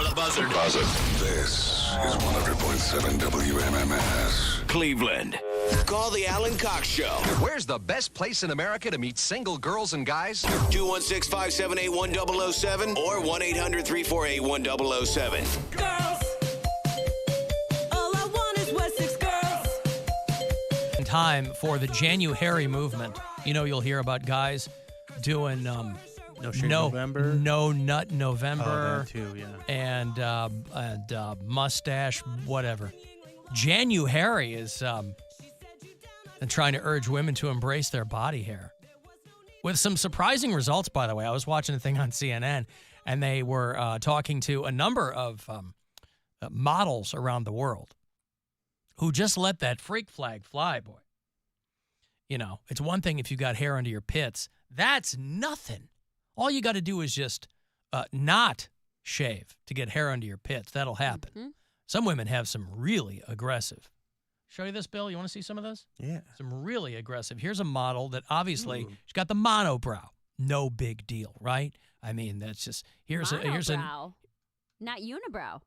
of the Buzzard. This is 100.7 WMMS. Cleveland. Call the Alan Cox Show. Where's the best place in America to meet single girls and guys? 216-578-1007 or 1-800-348-1007. Girls. All I want is Wessex girls. Time for the January movement. You know, you'll hear about guys doing No Shave November. No Nut November, Oh, that too, yeah. and mustache, whatever. January is trying to urge women to embrace their body hair, with some surprising results. By the way, I was watching a thing on CNN, and they were talking to a number of models around the world who just let that freak flag fly, boy. You know, it's one thing if you got hair under your pits. That's nothing. All you got to do is just not shave to get hair under your pits. That'll happen. Mm-hmm. Some women have some really aggressive. Show you this, Bill? You want to see some of this? Yeah. Some really aggressive. Here's a model that obviously she's got the monobrow. No big deal, right? I mean, that's just here's monobrow, not unibrow.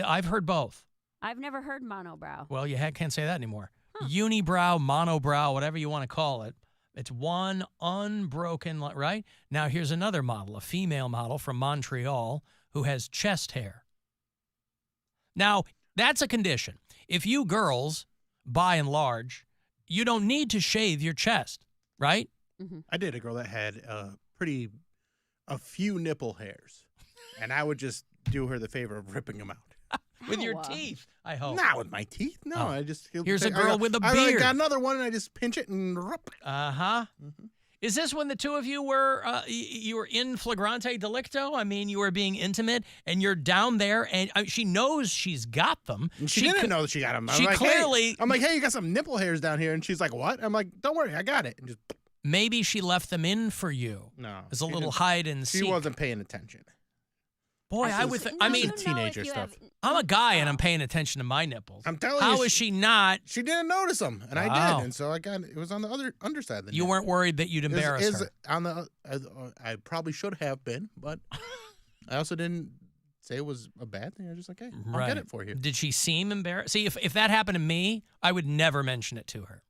I've heard both. I've never heard monobrow. Well, you can't say that anymore. Huh. Unibrow, monobrow, whatever you want to call it. It's one unbroken, right? Now, here's another model, a female model from Montreal who has chest hair. Now, that's a condition. If you girls, by and large, you don't need to shave your chest, right? Mm-hmm. I did a girl that had a few nipple hairs, and I would just do her the favor of ripping them out. With your teeth, I hope. Not with my teeth. No, Oh. I just... Here's a girl with a I beard. got another one, and I just pinch it and... Uh-huh. Mm-hmm. Is this when the two of you were you were in flagrante delicto? I mean, you were being intimate, and you're down there, and she knows she's got them. And she didn't know that she got them. She clearly... I'm like, hey, you got some nipple hairs down here, and she's like, what? I'm like, don't worry, I got it. And just... Maybe she left them in for you. No. As a little hide and seek. She wasn't paying attention. Boy, I would. I mean, teenager stuff. I'm a guy and I'm paying attention to my nipples. I'm telling you. How is she not? She didn't notice them, and I did, and so I got it. Was on the other underside of the You nip. weren't worried that you'd embarrass her. On the. I probably should have been, but I also didn't say it was a bad thing. I was just like, hey, I'll get it for you. Did she seem embarrassed? See, if that happened to me, I would never mention it to her.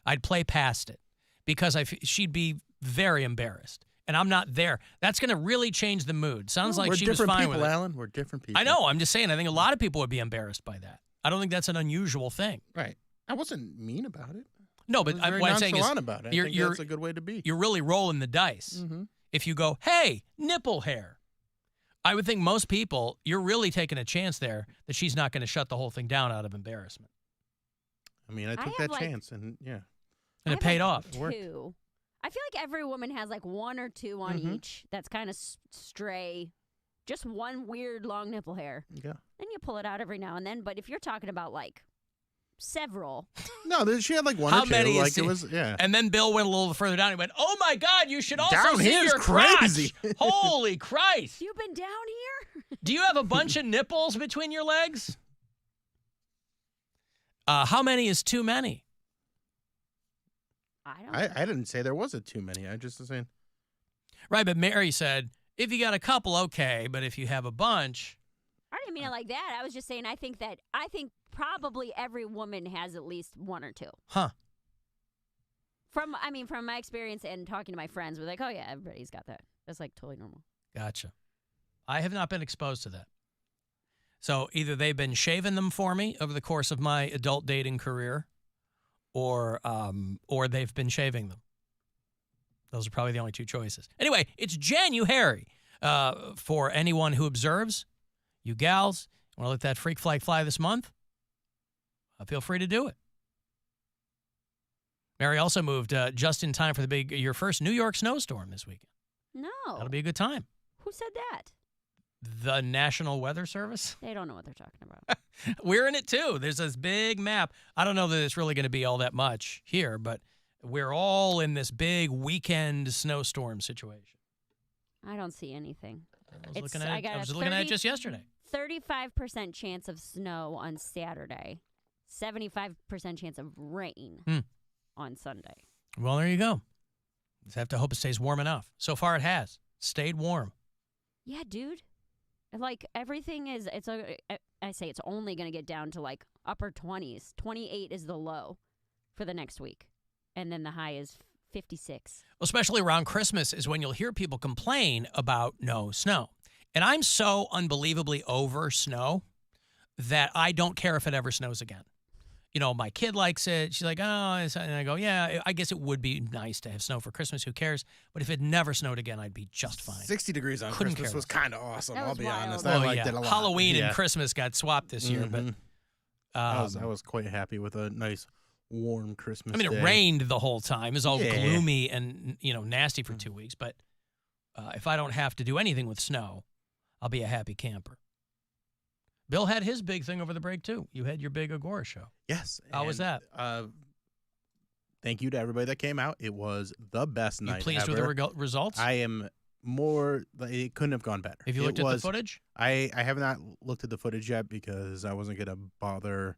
I'd play past it because she'd be very embarrassed. And I'm not there. That's going to really change the mood. Sounds like she was fine with it. We're different people, Alan. We're different people. I know. I'm just saying. I think a lot of people would be embarrassed by that. I don't think that's an unusual thing. Right. I wasn't mean about it. No, but I was what I'm saying is, about it. I think that's a good way to be. You're really rolling the dice. Mm-hmm. If you go, hey, nipple hair, I would think most people, you're really taking a chance there that she's not going to shut the whole thing down out of embarrassment. I mean, I took that chance, and yeah. And it paid off. Two. I feel like every woman has like one or two on each that's kind of stray. Just one weird long nipple hair. Yeah. Then you pull it out every now and then. But if you're talking about like several. No, she had like one or two. Many like it was, yeah. And then Bill went a little further down. He went, oh my God, you should also down see here's your crazy. crotch. Holy Christ. You've been down here? Do you have a bunch of nipples between your legs? How many is too many? I didn't say there wasn't too many. I just was saying. Right, but Mary said, if you got a couple, okay, but if you have a bunch. I didn't mean it like that. I was just saying I think probably every woman has at least one or two. Huh. From my experience and talking to my friends, we're like, oh yeah, everybody's got that. That's like totally normal. Gotcha. I have not been exposed to that. So either they've been shaving them for me over the course of my adult dating career, or they've been shaving them. Those are probably the only two choices. Anyway, it's January. For anyone who observes, you gals, want to let that freak flag fly this month? Feel free to do it. Mary also moved just in time for your first New York snowstorm this weekend. No. That'll be a good time. Who said that? The National Weather Service. They don't know what they're talking about. We're in it too. There's this big map. I don't know that it's really going to be all that much here, but we're all in this big weekend snowstorm situation. I don't see anything. I was looking at it just yesterday. 35% chance of snow on Saturday. 75% chance of rain on Sunday. Well, there you go. Just have to hope it stays warm enough. So far it has. Stayed warm. Yeah, dude. Like everything is, I say it's only going to get down to like upper 20s. 28 is the low for the next week. And then the high is 56. Well, especially around Christmas is when you'll hear people complain about no snow. And I'm so unbelievably over snow that I don't care if it ever snows again. You know, my kid likes it. She's like, oh, and I go, yeah, I guess it would be nice to have snow for Christmas. Who cares? But if it never snowed again, I'd be just fine. 60 degrees on Couldn't Christmas care was kind of awesome. That I'll was be wild. honest. Oh, I liked it a lot. Halloween Yeah. and Christmas got swapped this year, but I was quite happy with a nice warm Christmas I mean, day. it rained the whole time. It was all Yeah. gloomy and, nasty for 2 weeks. But if I don't have to do anything with snow, I'll be a happy camper. Bill had his big thing over the break, too. You had your big Agora show. Yes. How was that? Thank you to everybody that came out. It was the best You night pleased ever. with the results? I am more. It couldn't have gone better. Have you looked at the footage? I have not looked at the footage yet because I wasn't going to bother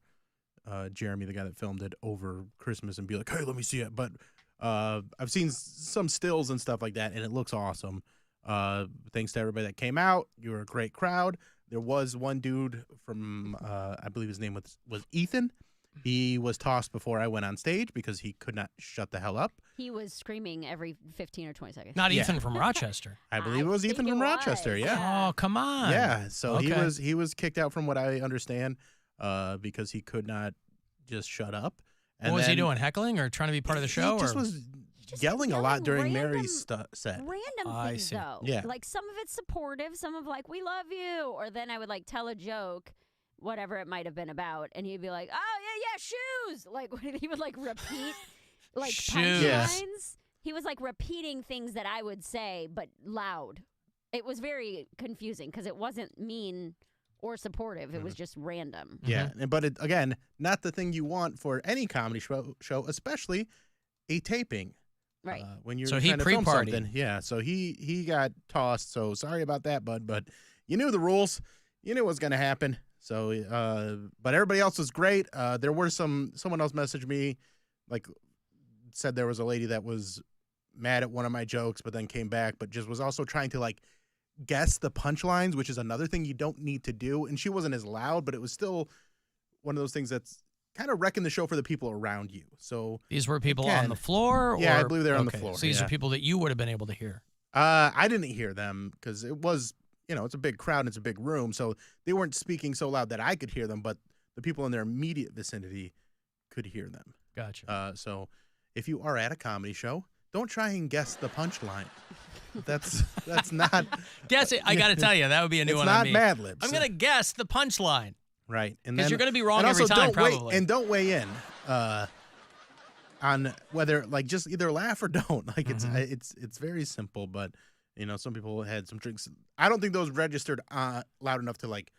Jeremy, the guy that filmed it, over Christmas and be like, hey, let me see it. But I've seen some stills and stuff like that, and it looks awesome. Thanks to everybody that came out. You were a great crowd. There was one dude from, I believe his name was Ethan. He was tossed before I went on stage because he could not shut the hell up. He was screaming every 15 or 20 seconds. Not Ethan from Rochester. I believe it was think Ethan it from was. Rochester. Yeah. Oh, come on. Yeah. So Okay. he was kicked out from what I understand because he could not just shut up. And What was he then doing? Heckling or trying to be part of the show? He just or? was just yelling a lot during random- Mary's set. Random I things, see. though. Yeah. Like some of it's supportive, some of like, we love you. Or then I would like tell a joke, whatever it might have been about, and he'd be like, oh, yeah, shoes. Like he would like repeat like Shoes. punchlines. He was like repeating things that I would say, but loud. It was very confusing because it wasn't mean or supportive. It was just random. Yeah, but again, not the thing you want for any comedy show, especially a taping. Right. When you're So he trying to film pre-partied. something. Yeah, so he got tossed. So sorry about that, bud. But you knew the rules. You knew what was going to happen. So, but everybody else was great. There were someone else messaged me, like said there was a lady that was mad at one of my jokes, but then came back, but just was also trying to like guess the punchlines, which is another thing you don't need to do. And she wasn't as loud, but it was still one of those things that's kind of wrecking the show for the people around you. So These were people Again, on the floor? yeah, I or- believe they're on the okay, floor, So these yeah. are people that you would have been able to hear. I didn't hear them because it was, it's a big crowd and it's a big room. So they weren't speaking so loud that I could hear them, but the people in their immediate vicinity could hear them. Gotcha. So if you are at a comedy show, don't try and guess the punchline. That's not Guess it. I got to tell you, that would be a new it's one not on me. Mad Libs. I'm going to guess the punchline. Right. And 'Cause then you're gonna be wrong and every also time, don't weigh- probably. and don't weigh in on whether like just either laugh or don't. Like it's very simple, but some people had some drinks. I don't think those registered loud enough to like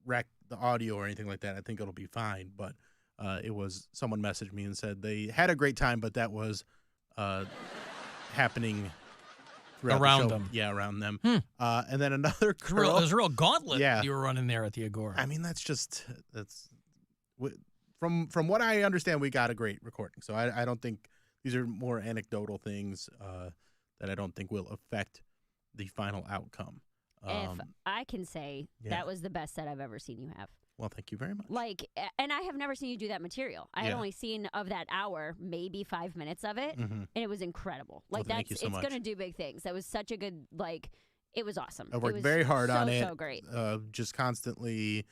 wreck the audio or anything like that. I think it'll be fine, but it was someone messaged me and said they had a great time, but that was happening throughout Around the show. them. Yeah, around them. And then another girl. There's a real gauntlet Yeah. you were running there at the Agora. I mean, that's from what I understand, we got a great recording. So I don't think these are more anecdotal things that I don't think will affect the final outcome. If I can say, yeah. that was the best set I've ever seen you have. Well, thank you very much. Like, and I have never seen you do that material. I had Yeah. only seen of that hour, maybe 5 minutes of it, and it was increable. Like, Well, thank you it's so much. going to do big things. That was such a good, it was awesome. I It worked was very hard on it. So great. Just constantly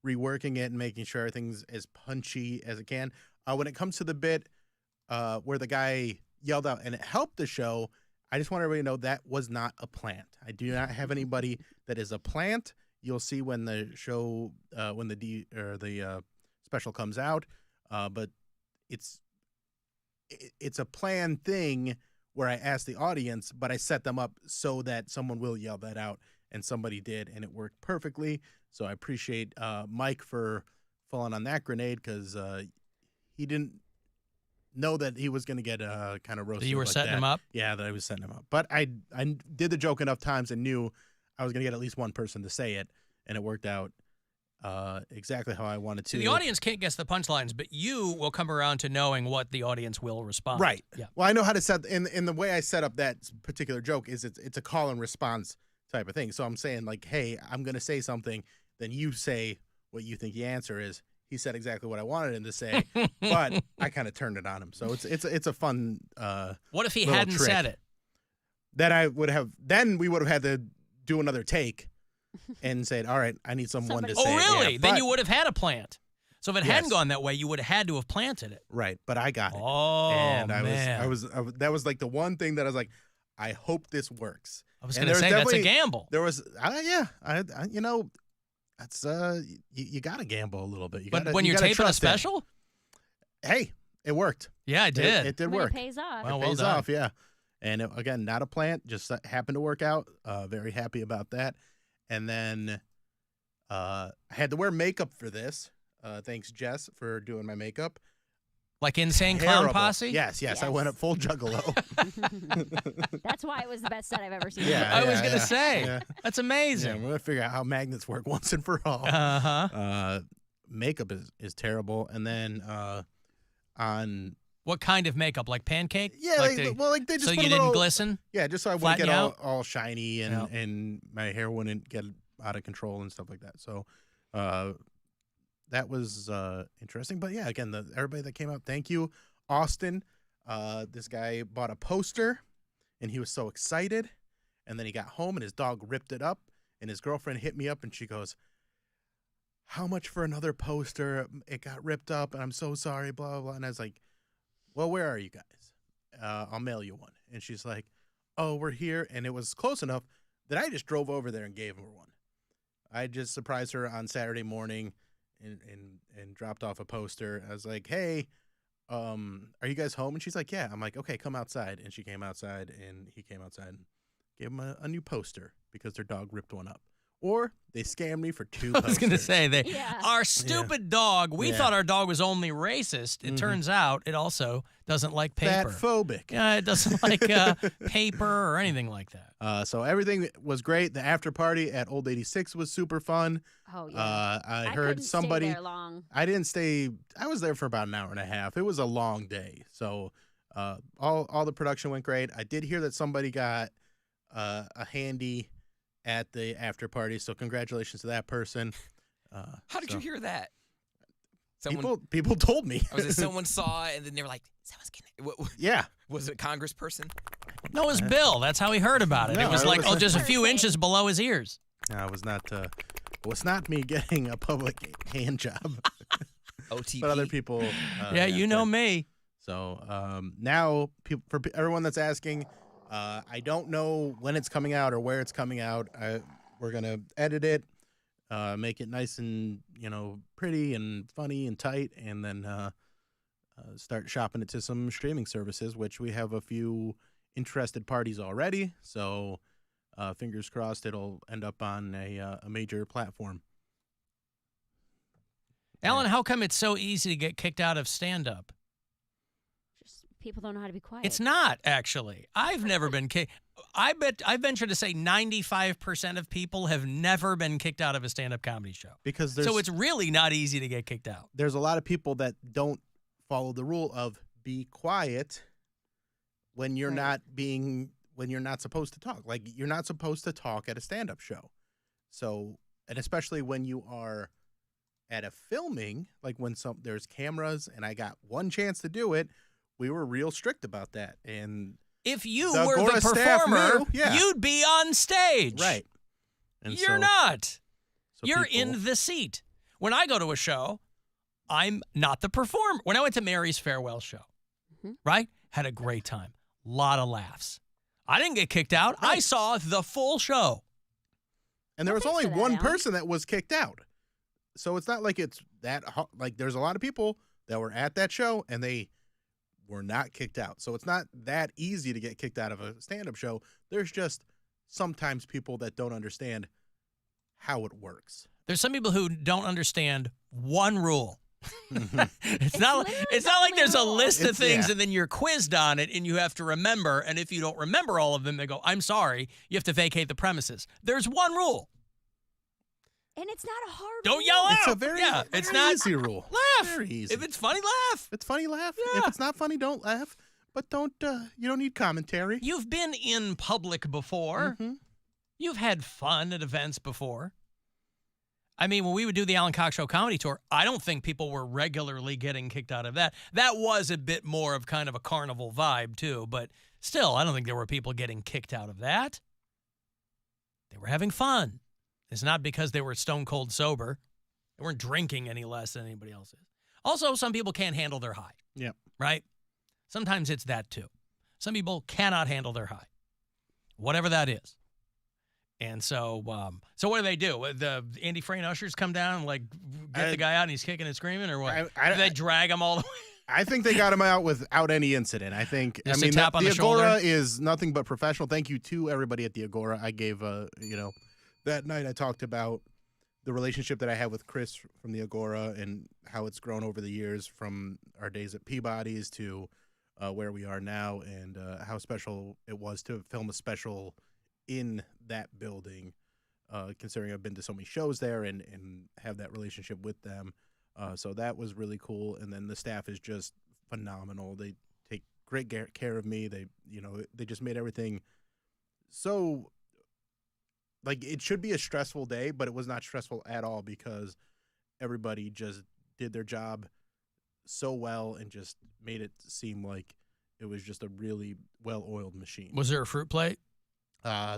reworking it and making sure everything's as punchy as it can. When it comes to the bit where the guy yelled out and it helped the show, I just want everybody to know that was not a plant. I do not have anybody that is a plant. You'll see when the show, when the special comes out, but it's a planned thing where I ask the audience, but I set them up so that someone will yell that out, and somebody did, and it worked perfectly. So I appreciate Mike for falling on that grenade because he didn't know that he was going to get kind of roasted. You were like setting that. him up? Yeah, that I was setting him up. But I did the joke enough times and knew I was going to get at least one person to say it, and it worked out exactly how I wanted to. See, the audience can't guess the punchlines, but you will come around to knowing what the audience will respond. Right. Yeah. Well, I know how to set in the way I set up that particular joke is it's a call and response type of thing. So I'm saying like, hey, I'm gonna say something, then you say what you think the answer is. He said exactly what I wanted him to say, but I kind of turned it on him. So it's a fun. What if he little hadn't trick. said it? That I would have. Then we would have had to do another take and said, all right, I need someone to say. Oh, it. really? Yeah, Then but- you would have had a plant. So if it hadn't Yes. gone that way, you would have had to have planted it. Right, but I got it. Oh, and man. I was that was like the one thing that I was like, I hope this works. I was And going to there say that's a definitely- gamble. There was, I you know, that's you got to gamble a little bit. You But gotta, when you you're gotta taping a trust it. special? Hey, it worked. Yeah, I did. It did When work. it pays off. Well, It well pays done. off, yeah. And again, not a plant, just happened to work out. Very happy about that. And then I had to wear makeup for this. Thanks, Jess, for doing my makeup. Like Insane Clown Terrible. Posse? Yes. I went up full juggalo. That's why it was the best set I've ever seen. Yeah. I was going to say. Yeah. That's Yeah, amazing. we're gonna figure out how magnets work once and for all. Uh-huh. Makeup is terrible, and then on What kind of makeup? Like pancake? like, they- well, like they just so put you a didn't little, glisten? Yeah, just so I wouldn't Flatten get you out? all shiny and Yeah. and my hair wouldn't get out of control and stuff like that. So that was interesting. But yeah, again, everybody that came out, thank you, Austin. This guy bought a poster, and he was so excited. And then he got home, and his dog ripped it up. And his girlfriend hit me up, and she goes, "How much for another poster? It got ripped up, and I'm so sorry, blah, blah, blah." And I was like, "Well, where are you guys? I'll mail you one." And she's like, "Oh, we're here." And it was close enough that I just drove over there and gave her one. I just surprised her on Saturday morning and dropped off a poster. I was like, "Hey, are you guys home?" And she's like, "Yeah." I'm like, "Okay, come outside." And she came outside, and he came outside and gave him a new poster because their dog ripped one up. Or they scammed me for two I was going to posters. say, Yeah. our stupid dog, we Yeah. thought our dog was only racist. It turns out it also doesn't like paper. Fat-phobic. Yeah, it doesn't like paper or anything like that. So everything was great. The after party at Old 86 was super fun. Oh yeah. I I heard couldn't somebody. Stay there long. I didn't stay. I was there for about an hour and a half. It was a long day. So all the production went great. I did hear that somebody got a handy at the after party. So congratulations to that person. How did so you hear that? Someone, People told me. was it someone saw it and then they were like, "Someone's getting it." Yeah. Was it a congressperson? No, it was Bill. That's how he heard about it. No, it was it like, was- just a few inches below his ears. No, it was not. Was not me getting a public hand job, OTP. but other people. Yeah, you know did. me. So now, for everyone that's asking, I don't know when it's coming out or where it's coming out. We're gonna edit it, make it nice and pretty and funny and tight, and then start shopping it to some streaming services, which we have a few interested parties already. So fingers crossed, it'll end up on a major platform. Alan, how come it's so easy to get kicked out of stand-up? Just people don't know how to be quiet. It's not, actually. I've never been kicked. I venture to say 95% of people have never been kicked out of a stand-up comedy show. Because So it's really not easy to get kicked out. there's a lot of people that don't follow the rule of be quiet when you're Right. when you're not supposed to talk. Like you're not supposed to talk at a stand-up show. So, and especially when you are at a filming, like when there's cameras and I got one chance to do it, we were real strict about that. And If you The were Agora the staff performer, knew, yeah. you'd be on stage. right. And You're so- not. so You're people- in the seat. When I go to a show, I'm not the performer. When I went to Mary's farewell show, right? Had a great time. Lot of laughs. I didn't get kicked out. I saw the full show. And there Well, was thanks only for that, one Alan. person that was kicked out. So it's not like it's that like there's a lot of people that were at that show and they were not kicked out. So it's not that easy to get kicked out of a stand-up show. There's just sometimes people that don't understand how it works. There's some people who don't understand one rule. It's not literally it's the not like only there's a rule. list of It's- things yeah. and then you're quizzed on it and you have to remember, and if you don't remember all of them, they go, "I'm sorry, you have to vacate the premises." There's one rule. And it's not a hard. Don't rule. yell out. It's a very, it's very not easy rule. laugh. Very easy. If it's funny, laugh. If it's funny, laugh. Yeah. If it's not funny, don't laugh. But don't you don't need commentary. You've been in public before. Mhm. You've had fun at events before. I mean, when we would do the Alan Cox Show comedy tour, I don't think people were regularly getting kicked out of that. That was a bit more of kind of a carnival vibe, too. But still, I don't think there were people getting kicked out of that. They were having fun. It's not because they were stone cold sober. They weren't drinking any less than anybody else is. Also, some people can't handle their high. Yeah. Right? Sometimes it's that, too. Some people cannot handle their high. Whatever that is. And so what do they do? The Andy Frayne ushers come down and like get the guy out and he's kicking and screaming, or what? Do they drag him all the way? I think they got him out without any incident. I think. Just I mean, a tap on the the Agora shoulder? is nothing but professional. Thank you to everybody at the Agora. I gave that night I talked about the relationship that I have with Chris from the Agora and how it's grown over the years from our days at Peabody's to where we are now, and how special it was to film a special in that building, considering I've been to so many shows there and have that relationship with them. So that was really cool. And then the staff is just phenomenal. They take great care of me. They just made everything so, like, it should be a stressful day, but it was not stressful at all because everybody just did their job so well and just made it seem like it was just a really well-oiled machine. Was there a fruit plate?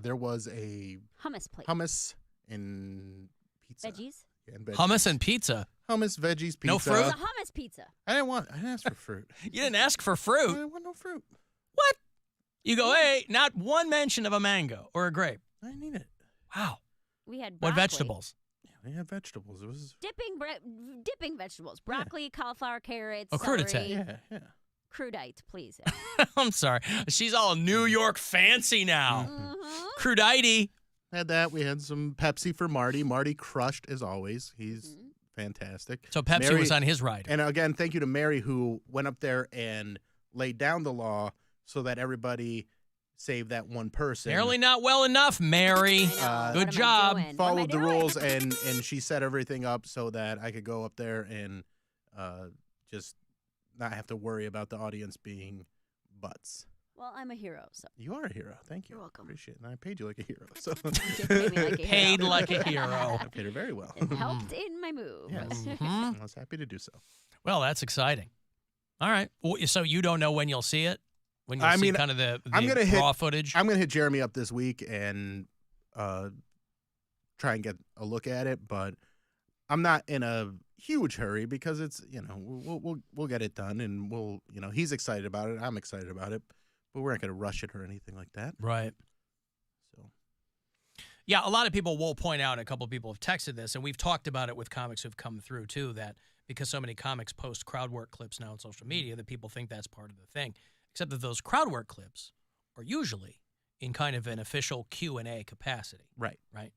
There was a Hummus plate. hummus and pizza. Veggies. Yeah, and veggies. Hummus and pizza. Hummus, veggies, pizza. No fruit? It's a hummus pizza. I didn't ask for fruit. You didn't ask for I fruit. didn't want no fruit. What? You go, hey, not one mention of a mango or a grape. I didn't need it. Wow. We had What broccoli. vegetables? Yeah, we had vegetables. It was Dipping vegetables. Broccoli, cauliflower, carrots, Oh, crudite. celery. yeah. Crudite, please. I'm sorry. She's all New York fancy now. Crudite. Had that. We had some Pepsi for Marty. Marty crushed as always. He's fantastic. So Pepsi Mary- was on his ride. And again, thank you to Mary who went up there and laid down the law so that everybody saved that one person. Apparently not well enough, Mary. What am Good I job. doing? What am I Followed the doing? rules and she set everything up so that I could go up there and just not have to worry about the audience being butts. Well, I'm a hero, so. You are a hero. Thank you. You're welcome. Appreciate it. And I paid you like a hero. So Just pay me like a Paid hero. like a hero. I paid her very well. It helped in my move. Yes. Mhm. I was happy to do so. Well, that's exciting. All right. Well, so you don't know when you'll see it? When you'll I see mean, kind of the I'm gonna hit- raw footage? I'm going to hit Jeremy up this week and try and get a look at it, but I'm not in a huge hurry because it's, we'll get it done and we'll, he's excited about it. I'm excited about it, but we're not going to rush it or anything like that. Right. So Yeah, a lot of people will point out, and a couple of people have texted this, and we've talked about it with comics who've come through too, that because so many comics post crowd work clips now on social media, that people think that's part of the thing. Except that those crowd work clips are usually in kind of an official Q&A capacity. Right. Right.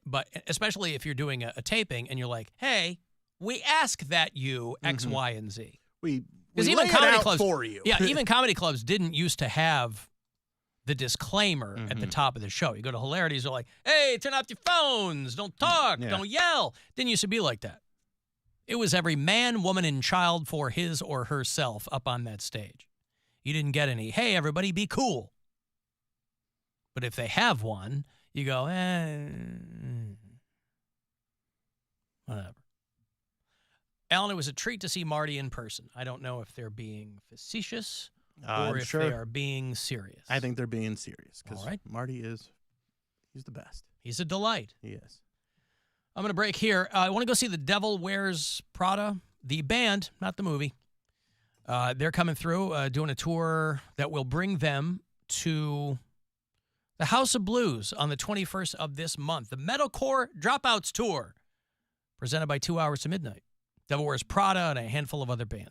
But especially if you're doing a taping and you're like, hey, we ask that you X, Y, and Z. We Because lay even it comedy out clubs for you. Yeah, even comedy clubs didn't used to have the disclaimer at the Mhm. top of the show. You go to Hilarities, they're like, hey, turn off your phones, don't talk, Yeah. don't yell. Didn't used to be like that. It was every man, woman, and child for his or herself up on that stage. You didn't get any, hey, everybody, be cool. But if they have one, you go, whatever. Alan, it was a treat to see Marty in person. I don't know if they're being facetious or I'm if sure. they are being serious. I think they're being serious because All right. Marty he's the best. He's a delight. He is. I'm going to break here. I want to go see The Devil Wears Prada, the band, not the movie. They're coming through, doing a tour that will bring them to the House of Blues on the 21st of this month. The Metalcore Dropouts Tour, presented by 2 Hours to Midnight. Devil Wears Prada and a handful of other bands.